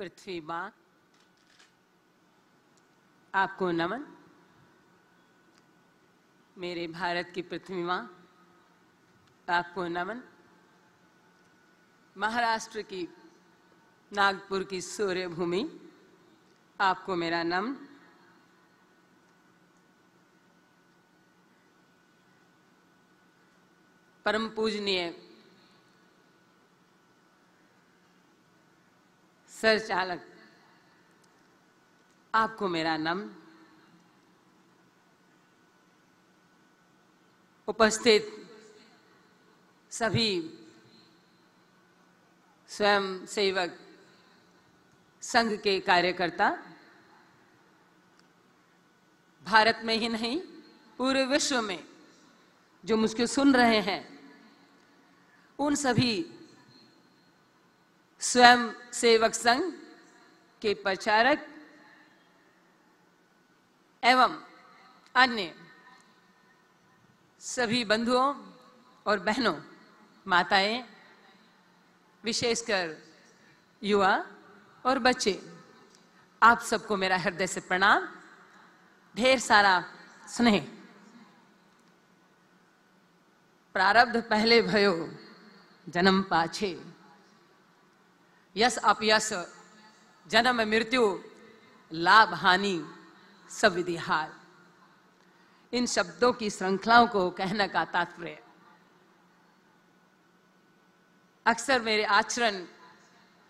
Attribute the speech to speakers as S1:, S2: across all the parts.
S1: पृथ्वी माँ, आपको नमन। मेरे भारत की पृथ्वी माँ, आपको नमन। महाराष्ट्र की नागपुर की सूर्य भूमि, आपको मेरा नमन। परम पूजनीय सर चालक, आपको मेरा नमन। उपस्थित सभी स्वयं सेवक संघ के कार्यकर्ता, भारत में ही नहीं पूरे विश्व में जो मुझको सुन रहे हैं, उन सभी स्वयं सेवक संघ के प्रचारक एवं अन्य सभी बंधुओं और बहनों, माताएं, विशेषकर युवा और बच्चे, आप सबको मेरा हृदय से प्रणाम, ढेर सारा स्नेह। प्रारब्ध पहले भयो जन्म पाछे, यस अपयस जन्म मृत्यु, लाभ हानि सब विधि हार। इन शब्दों की श्रृंखलाओं को कहने का तात्पर्य, अक्सर मेरे आचरण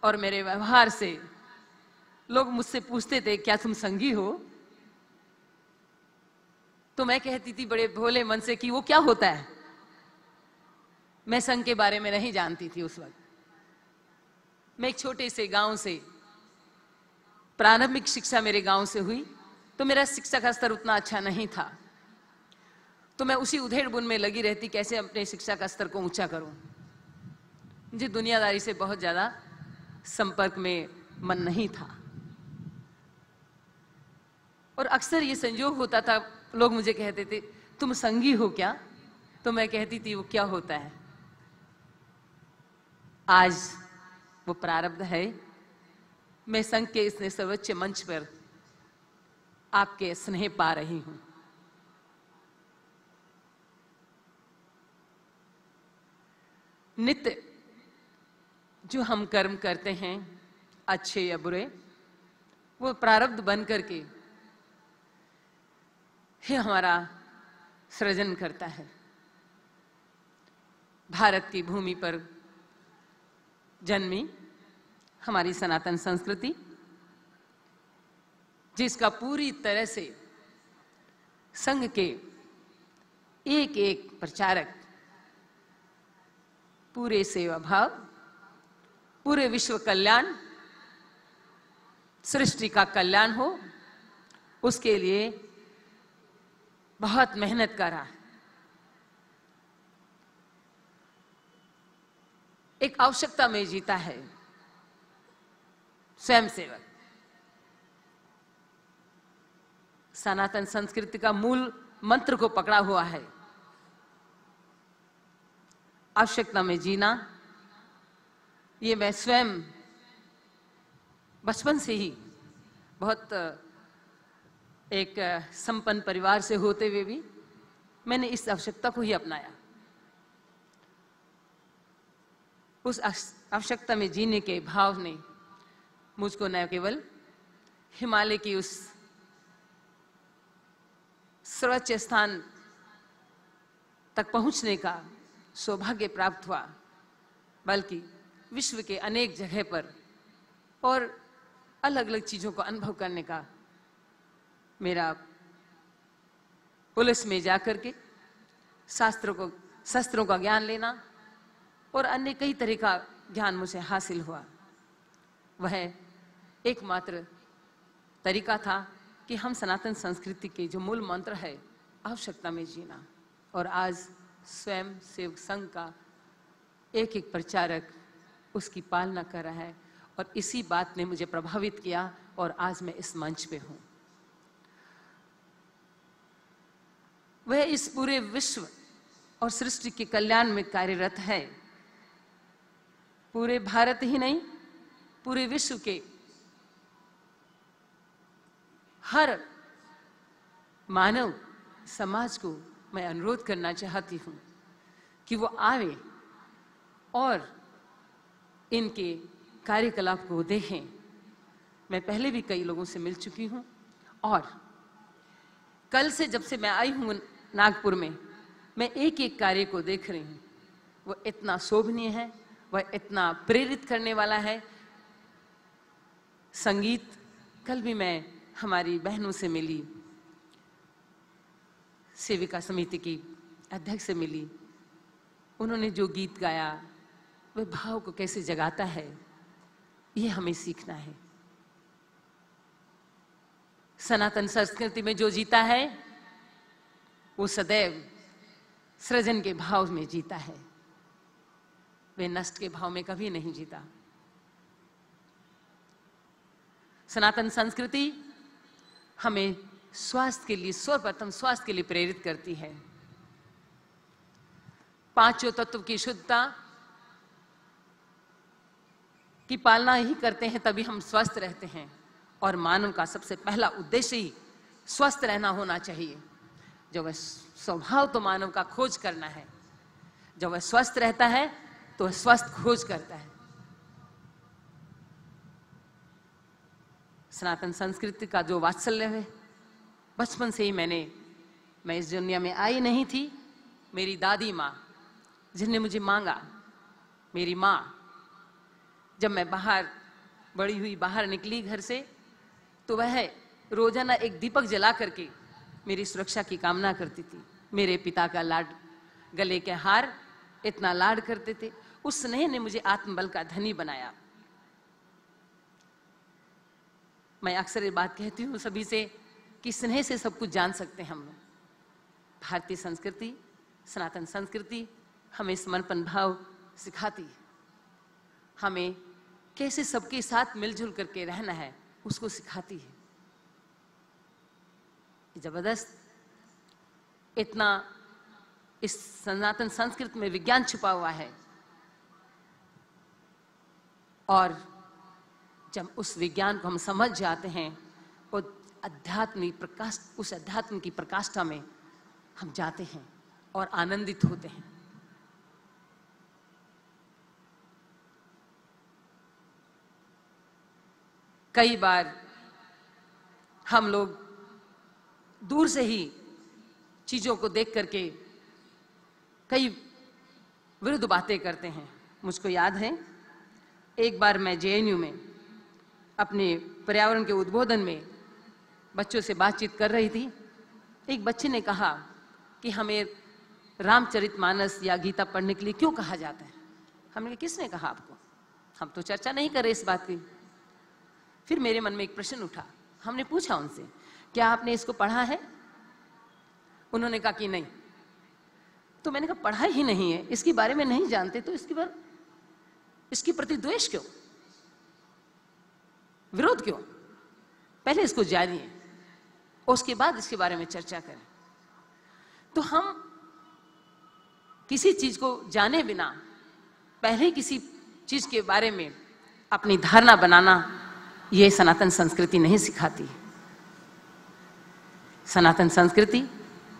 S1: और मेरे व्यवहार से लोग मुझसे पूछते थे, क्या तुम संगी हो? तो मैं कहती थी बड़े भोले मन से कि वो क्या होता है। मैं संघ के बारे में नहीं जानती थी उस वक्त। मैं एक छोटे से गांव से, प्रारंभिक शिक्षा मेरे गांव से हुई, तो मेरा शिक्षा का स्तर उतना अच्छा नहीं था। तो मैं उसी उधेड़ बुन में लगी रहती, कैसे अपने शिक्षा का स्तर को ऊंचा करूं। मुझे दुनियादारी से बहुत ज्यादा संपर्क में मन नहीं था। और अक्सर ये संयोग होता था, लोग मुझे कहते थे तुम संगी हो क्या? तो मैं कहती थी वो क्या होता है। आज वो प्रारब्ध है, मैं संघ के इस सर्वोच्च मंच पर आपके स्नेह पा रही हूं। नित्य जो हम कर्म करते हैं, अच्छे या बुरे, वो प्रारब्ध बन करके ही हमारा सृजन करता है। भारत की भूमि पर जन्मी हमारी सनातन संस्कृति, जिसका पूरी तरह से संघ के एक एक प्रचारक पूरे सेवा भाव, पूरे विश्व कल्याण, सृष्टि का कल्याण हो, उसके लिए बहुत मेहनत कर रहा है। एक आवश्यकता में जीता है स्वयं सेवक। सनातन संस्कृति का मूल मंत्र को पकड़ा हुआ है, आवश्यकता में जीना। ये मैं स्वयं बचपन से ही बहुत एक संपन्न परिवार से होते हुए भी मैंने इस आवश्यकता को ही अपनाया। उस आवश्यकता में जीने के भाव ने मुझको न केवल हिमालय की उस सर्वोच्च स्थान तक पहुंचने का सौभाग्य प्राप्त हुआ, बल्कि विश्व के अनेक जगह पर और अलग अलग चीजों को अनुभव करने का मेरा पुलिस में जाकर के शस्त्रों का ज्ञान लेना और अन्य कई तरह का ज्ञान मुझे हासिल हुआ। वह एकमात्र तरीका था कि हम सनातन संस्कृति के जो मूल मंत्र है, आवश्यकता में जीना। और आज स्वयं सेवक संघ का एक एक प्रचारक उसकी पालना कर रहा है, और इसी बात ने मुझे प्रभावित किया और आज मैं इस मंच पे हूं। वह इस पूरे विश्व और सृष्टि के कल्याण में कार्यरत है। पूरे भारत ही नहीं, पूरे विश्व के हर मानव समाज को मैं अनुरोध करना चाहती हूं कि वो आवे और इनके कार्यकलाप को देखें। मैं पहले भी कई लोगों से मिल चुकी हूं और कल से जब से मैं आई हूं नागपुर में, मैं एक एक कार्य को देख रही हूं। वो इतना शोभनीय है, वह इतना प्रेरित करने वाला है। संगीत, कल भी मैं हमारी बहनों से मिली, सेविका समिति की अध्यक्ष से मिली। उन्होंने जो गीत गाया वह भाव को कैसे जगाता है, ये हमें सीखना है। सनातन संस्कृति में जो जीता है वो सदैव सृजन के भाव में जीता है, वे नष्ट के भाव में कभी नहीं जीता। सनातन संस्कृति हमें स्वास्थ्य के लिए, सर्वप्रथम स्वास्थ्य के लिए प्रेरित करती है। पांचों तत्व की शुद्धता की पालना ही करते हैं तभी हम स्वस्थ रहते हैं, और मानव का सबसे पहला उद्देश्य ही स्वस्थ रहना होना चाहिए। जब वह स्वभाव तो मानव का खोज करना है, जब वह स्वस्थ रहता है तो वह स्वस्थ खोज करता है। सनातन संस्कृति का जो वात्सल्य है, बचपन से ही मैं इस दुनिया में आई नहीं थी। मेरी दादी माँ जिन्हें मुझे मांगा, मेरी माँ, जब मैं बड़ी हुई, बाहर निकली घर से, तो वह रोजाना एक दीपक जला करके मेरी सुरक्षा की कामना करती थी। मेरे पिता का लाड, गले के हार, इतना लाड करते थे। उस स्नेह ने मुझे आत्मबल का धनी बनाया। मैं अक्सर ये बात कहती हूँ सभी से कि स्नेह से सब कुछ जान सकते हैं हम लोग। भारतीय संस्कृति, सनातन संस्कृति हमें समर्पण भाव सिखाती है, हमें कैसे सबके साथ मिलजुल करके रहना है उसको सिखाती है। जबरदस्त, इतना इस सनातन संस्कृति में विज्ञान छुपा हुआ है, और जब उस विज्ञान को हम समझ जाते हैं और उस अध्यात्म की प्रकाष्ठा में हम जाते हैं और आनंदित होते हैं। कई बार हम लोग दूर से ही चीजों को देख करके कई विरुद्ध बातें करते हैं। मुझको याद है, एक बार मैं जेएनयू में अपने पर्यावरण के उद्बोधन में बच्चों से बातचीत कर रही थी। एक बच्चे ने कहा कि हमें रामचरितमानस या गीता पढ़ने के लिए क्यों कहा जाता है। हमने कहा, किसने कहा आपको? हम तो चर्चा नहीं कर रहे इस बात की। फिर मेरे मन में एक प्रश्न उठा। हमने पूछा उनसे, क्या आपने इसको पढ़ा है? उन्होंने कहा कि नहीं। तो मैंने कहा, पढ़ा ही नहीं है, इसके बारे में नहीं जानते, तो इसके प्रति द्वेष क्यों, विरोध क्यों? पहले इसको जानिए, उसके बाद इसके बारे में चर्चा करें। तो हम किसी चीज को जाने बिना पहले किसी चीज के बारे में अपनी धारणा बनाना, यह सनातन संस्कृति नहीं सिखाती। सनातन संस्कृति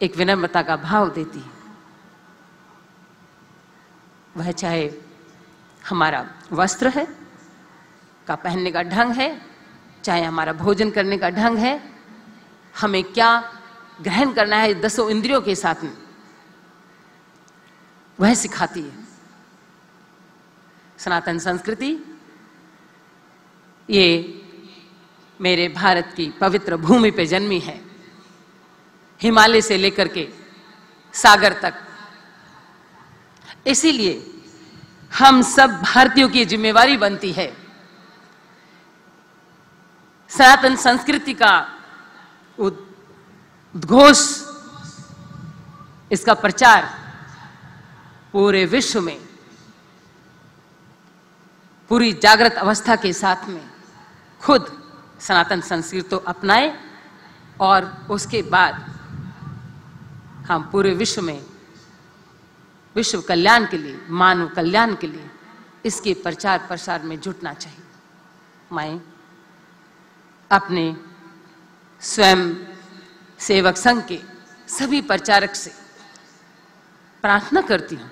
S1: एक विनम्रता का भाव देती है। वह चाहे हमारा वस्त्र है का पहनने का ढंग है, चाहे हमारा भोजन करने का ढंग है, हमें क्या ग्रहण करना है 10 इंद्रियों के साथ में, वह सिखाती है सनातन संस्कृति। ये मेरे भारत की पवित्र भूमि पे जन्मी है, हिमालय से लेकर के सागर तक। इसीलिए हम सब भारतीयों की जिम्मेवारी बनती है सनातन संस्कृति का उद्घोष, इसका प्रचार पूरे विश्व में पूरी जागृत अवस्था के साथ में खुद सनातन संस्कृति तो अपनाए, और उसके बाद हम पूरे विश्व में विश्व कल्याण के लिए, मानव कल्याण के लिए इसके प्रचार प्रसार में जुटना चाहिए। मैं अपने स्वयं सेवक संघ के सभी प्रचारक से प्रार्थना करती हूं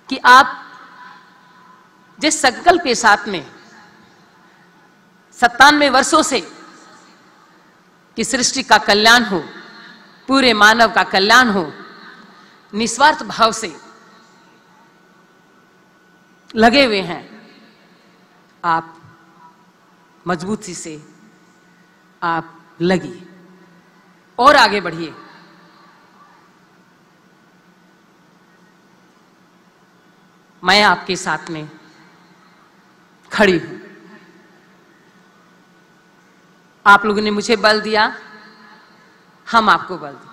S1: कि आप जिस संकल्प के साथ में 97 वर्षों से कि सृष्टि का कल्याण हो, पूरे मानव का कल्याण हो, निस्वार्थ भाव से लगे हुए हैं, आप मजबूती से आप लगिए और आगे बढ़िए। मैं आपके साथ में खड़ी हूं। आप लोगों ने मुझे बल दिया, हम आपको बल दें।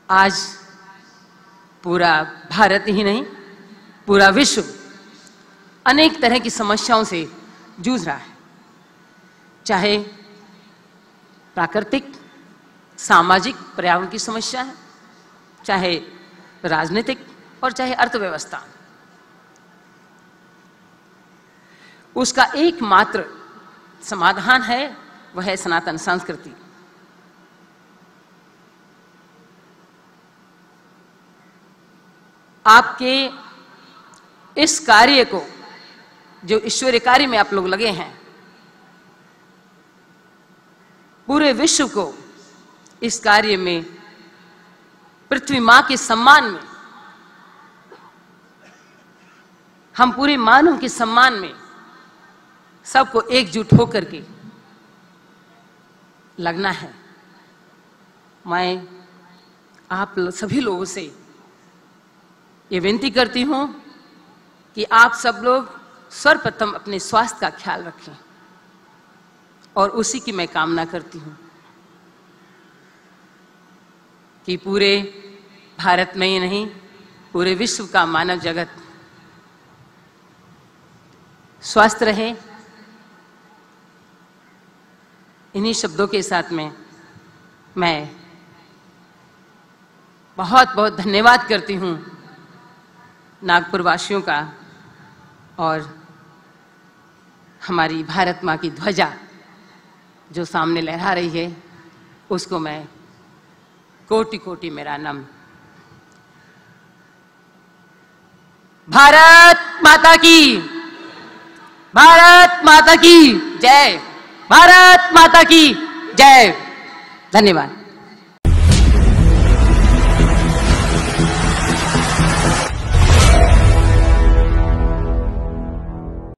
S1: आज पूरा भारत ही नहीं, पूरा विश्व अनेक तरह की समस्याओं से जूझ रहा है, चाहे प्राकृतिक, सामाजिक, पर्यावरण की समस्या है, चाहे राजनीतिक और चाहे अर्थव्यवस्था। उसका एकमात्र समाधान है, वह है सनातन संस्कृति। आपके इस कार्य को, जो ईश्वरीय कार्य में आप लोग लगे हैं, पूरे विश्व को इस कार्य में पृथ्वी मां के सम्मान में, हम पूरे मानव के सम्मान में सबको एकजुट होकर के लगना है। मैं आप सभी लोगों से ये विनती करती हूं कि आप सब लोग सर्वप्रथम अपने स्वास्थ्य का ख्याल रखें, और उसी की मैं कामना करती हूं कि पूरे भारत में ही नहीं, पूरे विश्व का मानव जगत स्वस्थ रहे। इन्हीं शब्दों के साथ में मैं बहुत बहुत धन्यवाद करती हूं नागपुर वासियों का, और हमारी भारत मां की ध्वजा जो सामने लहरा रही है, उसको मैं कोटि कोटि मेरा नमन। भारत माता की, भारत माता की जय, भारत माता की जय। धन्यवाद।